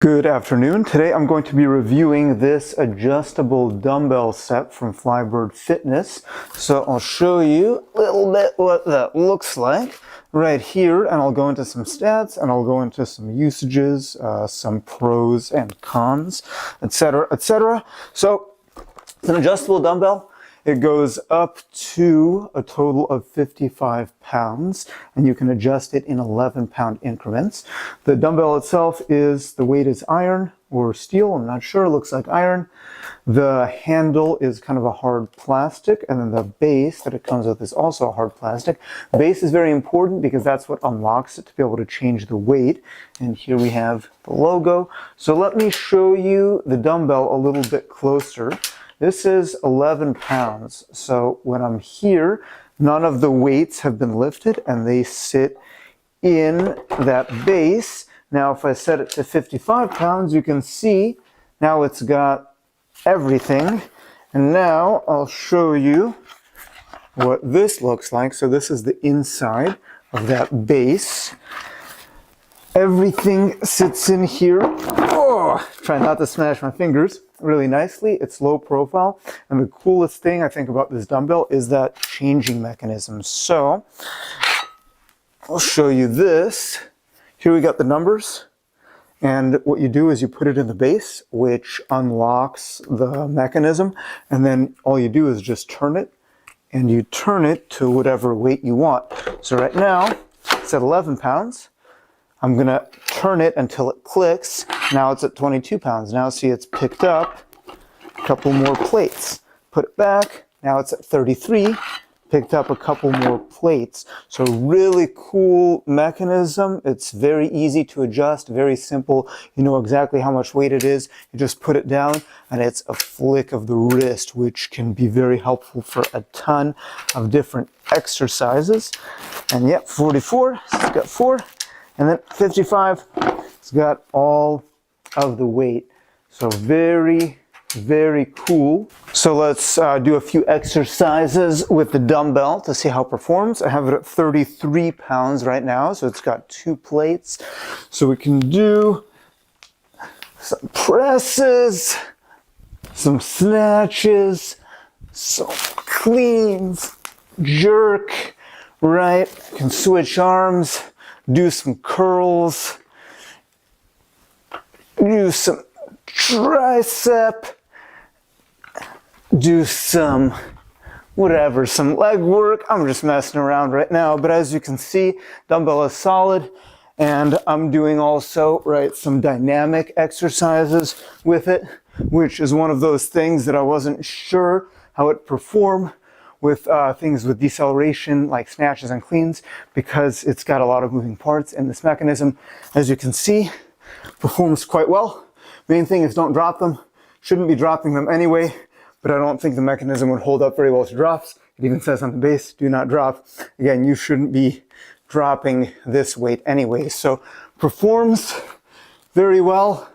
Good afternoon. Today I'm going to be reviewing this adjustable dumbbell set from Flybird Fitness. So I'll show you a little bit what that looks like right here, and I'll go into some stats and I'll go into some usages, some pros and cons, etc., etc. So it's an adjustable dumbbell. It goes up to a total of 55 pounds, and you can adjust it in 11-pound increments. The dumbbell itself the weight is iron or steel, I'm not sure, it looks like iron. The handle is kind of a hard plastic, and then the base that it comes with is also a hard plastic. Base is very important because that's what unlocks it to be able to change the weight. And here we have the logo. So let me show you the dumbbell a little bit closer. This is 11 pounds, so when I'm here, none of the weights have been lifted and they sit in that base. Now if I set it to 55 pounds, you can see now it's got everything. And now I'll show you what this looks like. So this is the inside of that base. Everything sits in here. Oh, try not to smash my fingers. Really nicely. It's low profile, and the coolest thing I think about this dumbbell is that changing mechanism. So I'll show you this. Here we got the numbers, and what you do is you put it in the base, which unlocks the mechanism, and then all you do is just turn it, and you turn it to whatever weight you want. So right now it's at 11 pounds. I'm gonna turn it until it clicks. Now it's at 22 pounds. Now see, it's picked up a couple more plates. Put it back. Now it's at 33. Picked up a couple more plates. So really cool mechanism. It's very easy to adjust, very simple. You know exactly how much weight it is. You just put it down and it's a flick of the wrist, which can be very helpful for a ton of different exercises. And yep, 44, so it's got 4. And then 55, it's got all of the weight. So very, very cool. So let's do a few exercises with the dumbbell to see how it performs. I have it at 33 pounds right now, so it's got 2 plates. So we can do some presses, some snatches, some cleans, jerk, right? You can switch arms. Do some curls, do some tricep, do some whatever, some leg work. I'm just messing around right now, but as you can see, dumbbell is solid, and I'm doing also, right, some dynamic exercises with it, which is one of those things that I wasn't sure how it performed with things with deceleration like snatches and cleans, because it's got a lot of moving parts, and this mechanism, as you can see, performs quite well. Main thing is don't drop them. Shouldn't be dropping them anyway, but I don't think the mechanism would hold up very well to drops. It even says on the base, do not drop. Again, you shouldn't be dropping this weight anyway. So performs very well.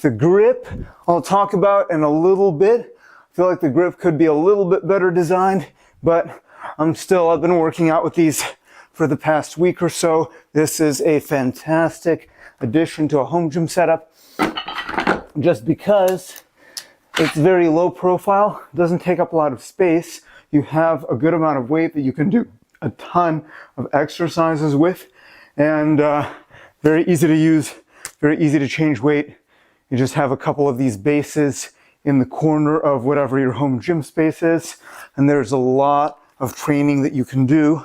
The grip I'll talk about in a little bit. I feel like the grip could be a little bit better designed, but I've been working out with these for the past week or so. This is a fantastic addition to a home gym setup, just because it's very low profile, doesn't take up a lot of space. You have a good amount of weight that you can do a ton of exercises with, and very easy to use, very easy to change weight. You just have a couple of these bases in the corner of whatever your home gym space is, and there's a lot of training that you can do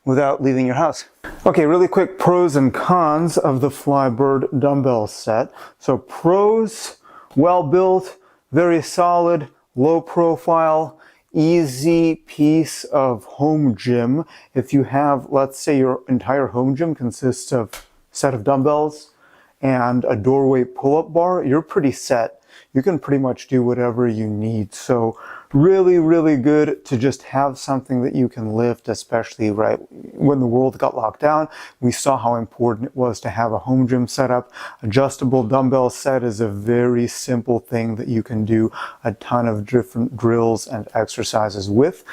without leaving your house. Okay, really quick pros and cons of the Flybird dumbbell set. So pros, well built, very solid, low profile, easy piece of home gym. If you have, let's say your entire home gym consists of a set of dumbbells and a doorway pull-up bar, you're pretty set. You can pretty much do whatever you need. So really, really good to just have something that you can lift, especially right when the world got locked down. We saw how important it was to have a home gym setup. Adjustable dumbbell set is a very simple thing that you can do a ton of different drills and exercises with.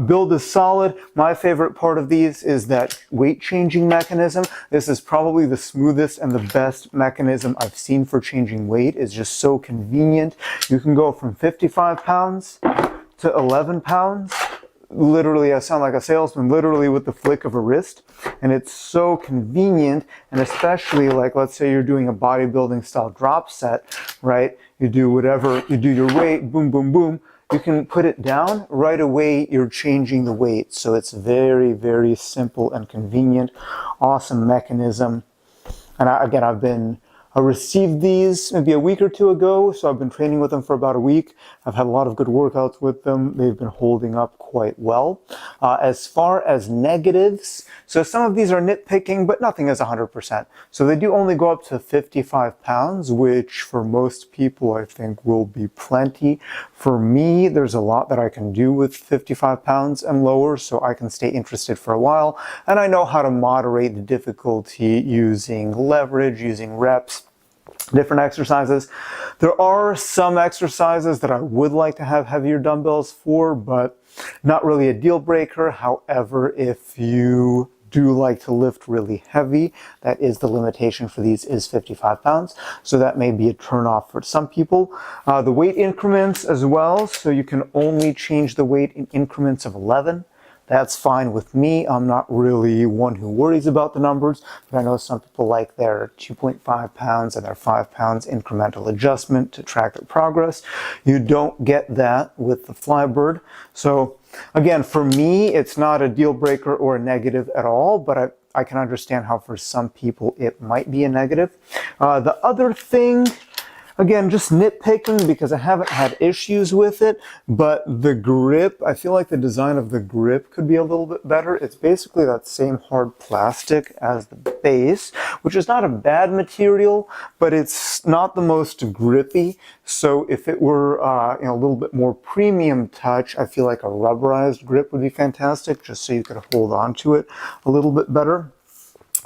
Build is solid. My favorite part of these is that weight changing mechanism. This is probably the smoothest and the best mechanism I've seen for changing weight. It's just so convenient. You can go from 55 pounds to 11 pounds. Literally, I sound like a salesman, literally with the flick of a wrist. And it's so convenient, and especially like, let's say you're doing a bodybuilding style drop set, right? You do whatever, you do your weight, boom, boom, boom. You can put it down right away, you're changing the weight. So it's very, very simple and convenient, awesome mechanism. And I received these maybe a week or two ago, so I've been training with them for about a week. I've had a lot of good workouts with them. They've been holding up quite well. As far as negatives, so some of these are nitpicking, but nothing is 100%. So they do only go up to 55 pounds, which for most people I think will be plenty. For me, there's a lot that I can do with 55 pounds and lower, so I can stay interested for a while. And I know how to moderate the difficulty using leverage, using reps, different exercises. There are some exercises that I would like to have heavier dumbbells for, but not really a deal breaker. However, if you do like to lift really heavy, that is the limitation for these, is 55 pounds. So that may be a turnoff for some people. The weight increments as well. So you can only change the weight in increments of 11. That's fine with me. I'm not really one who worries about the numbers, but I know some people like their 2.5 pounds and their 5 pounds incremental adjustment to track their progress. You don't get that with the Flybird. So again, for me, it's not a deal breaker or a negative at all, but I can understand how for some people it might be a negative. The other thing, again, just nitpicking because I haven't had issues with it, but the grip, I feel like the design of the grip could be a little bit better. It's basically that same hard plastic as the base, which is not a bad material, but it's not the most grippy. So if it were a little bit more premium touch, I feel like a rubberized grip would be fantastic, just so you could hold on to it a little bit better.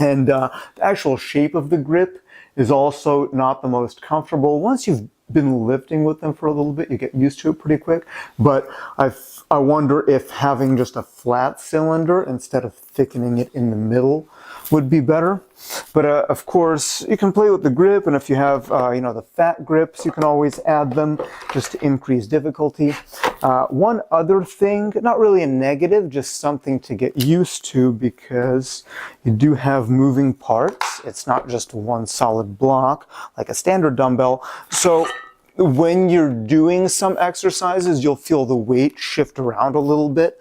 And the actual shape of the grip is also not the most comfortable. Once you've been lifting with them for a little bit, you get used to it pretty quick. But I wonder if having just a flat cylinder instead of thickening it in the middle would be better. But of course, you can play with the grip, and if you have the fat grips, you can always add them just to increase difficulty. One other thing, not really a negative, just something to get used to, because you do have moving parts. It's not just one solid block like a standard dumbbell. So when you're doing some exercises, you'll feel the weight shift around a little bit.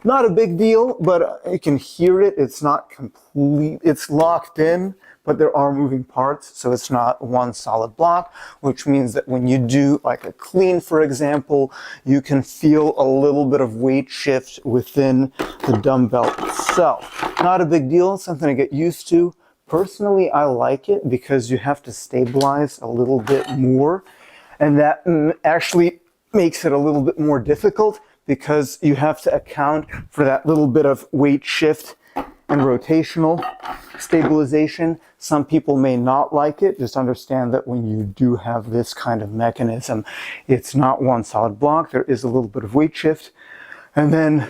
Not a big deal, but you can hear it. It's not complete, it's locked in, but there are moving parts, so it's not one solid block, which means that when you do like a clean, for example, you can feel a little bit of weight shift within the dumbbell itself. Not a big deal, something to get used to. Personally, I like it because you have to stabilize a little bit more, and that actually makes it a little bit more difficult, because you have to account for that little bit of weight shift and rotational stabilization. Some people may not like it. Just understand that when you do have this kind of mechanism, it's not one solid block. There is a little bit of weight shift. And then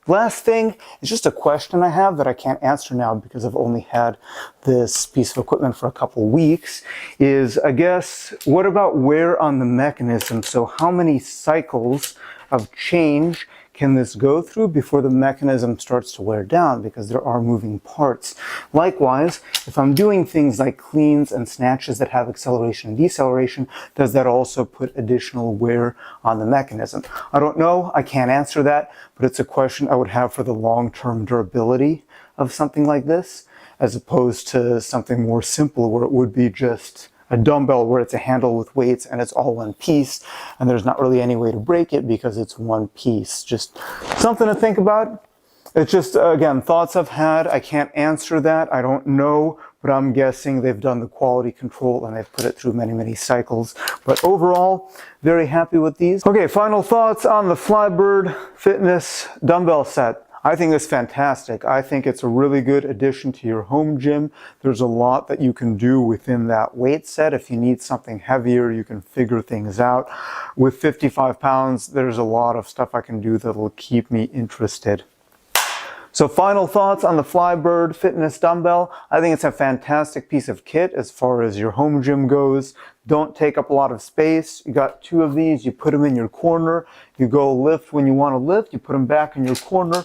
last thing is just a question I have that I can't answer now because I've only had this piece of equipment for a couple weeks, is, I guess, what about wear on the mechanism? So how many cycles of change can this go through before the mechanism starts to wear down, because there are moving parts? Likewise, if I'm doing things like cleans and snatches that have acceleration and deceleration, does that also put additional wear on the mechanism? I don't know, I can't answer that, but it's a question I would have for the long-term durability of something like this, as opposed to something more simple where it would be just a dumbbell where it's a handle with weights and it's all one piece, and there's not really any way to break it because it's one piece. Just something to think about. It's just, again, thoughts I've had. I can't answer that. I don't know but I'm guessing they've done the quality control and they've put it through many, many cycles. But overall, very happy with these. Okay, final thoughts on the Flybird Fitness dumbbell set. I think it's fantastic. I think it's a really good addition to your home gym. There's a lot that you can do within that weight set. If you need something heavier, you can figure things out. With 55 pounds, there's a lot of stuff I can do that will keep me interested. So final thoughts on the Flybird Fitness Dumbbell. I think it's a fantastic piece of kit as far as your home gym goes. Don't take up a lot of space. You got 2 of these, you put them in your corner. You go lift when you want to lift, you put them back in your corner.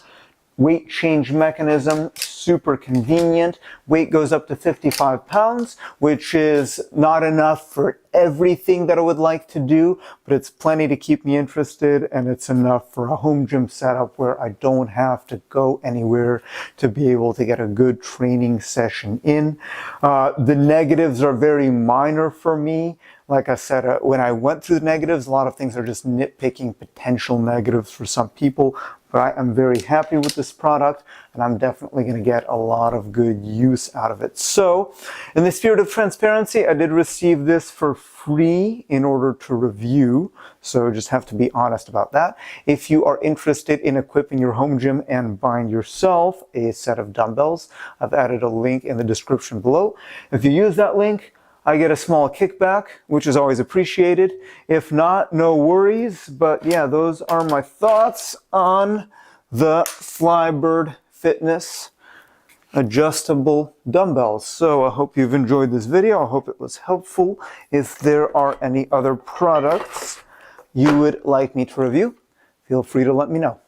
Weight change mechanism, super convenient. Weight goes up to 55 pounds, which is not enough for everything that I would like to do, but it's plenty to keep me interested, and it's enough for a home gym setup where I don't have to go anywhere to be able to get a good training session in. The negatives are very minor for me. Like I said, when I went through the negatives, a lot of things are just nitpicking potential negatives for some people. But I am very happy with this product, and I'm definitely going to get a lot of good use out of it. So, in the spirit of transparency, I did receive this for free in order to review. So just have to be honest about that. If you are interested in equipping your home gym and buying yourself a set of dumbbells, I've added a link in the description below. If you use that link, I get a small kickback, which is always appreciated. If not, no worries. But yeah, those are my thoughts on the Flybird Fitness adjustable dumbbells. So I hope you've enjoyed this video. I hope it was helpful. If there are any other products you would like me to review, feel free to let me know.